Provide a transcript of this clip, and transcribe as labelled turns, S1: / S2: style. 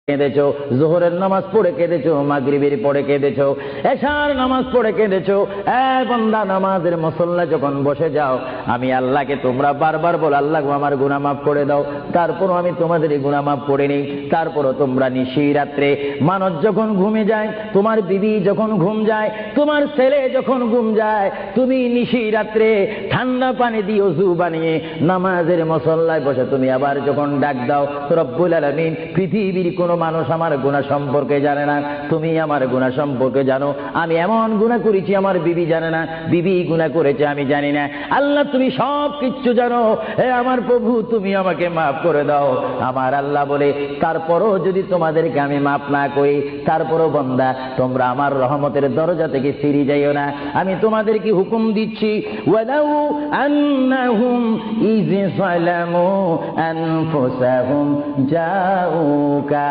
S1: কেঁদেছো, যোহরের নামাজ পড়ে কেঁদেছো, মাগরিবের পড়ে কেঁদেছো, এশার নামাজ পড়ে কেঁদেছো। বান্দা, নামাজের মুসল্লা যখন বসে যাও, আমি আল্লাহকে তোমরা বারবার বল, আল্লাহ আমার গুনাহ মাফ করে দাও। তারপরও আমি তোমাদের গুনাহ মাফ করে নিই। তারপরও তোমরা নিশি রাত্রে, মানুষ যখন ঘুমে যায়, তোমার বিবি যখন ঘুম যায়, তোমার ছেলে যখন ঘুম যায়, তুমি নিশি রাত্রে ঠান্ডা পানি দিয়ে ওযু বানিয়ে নামাজের মুসল্লায় বসে তুমি আবার যখন ডাক দাও, রব্বুল আলামিন, পৃথিবীর কোন মানুষ আমার গুনাহ সম্পর্কে জানে না, তুমি আমার গুনাহ সম্পর্কে জানো। আমি এমন গুনাহ করেছি আমার বিবি জানে না, বিবি গুনাহ করেছে আমি জানি না। আল্লাহ, তুমি সব কিছু জানো। হে আমার প্রভু, তুমি আমাকে মাফ করে দাও। আমার আল্লাহ বলে, তারপরও যদি তোমাদেরকে আমি মাফ না করি, তারপরও বান্দা তোমরা আমার রহমতের দরজা থেকে ফিরে যাইও না। আমি তোমাদেরকে হুকুম দিচ্ছি, ওয়ালাউ আন্নাহুম ইয যালামু আনফুসাহুম জাউকা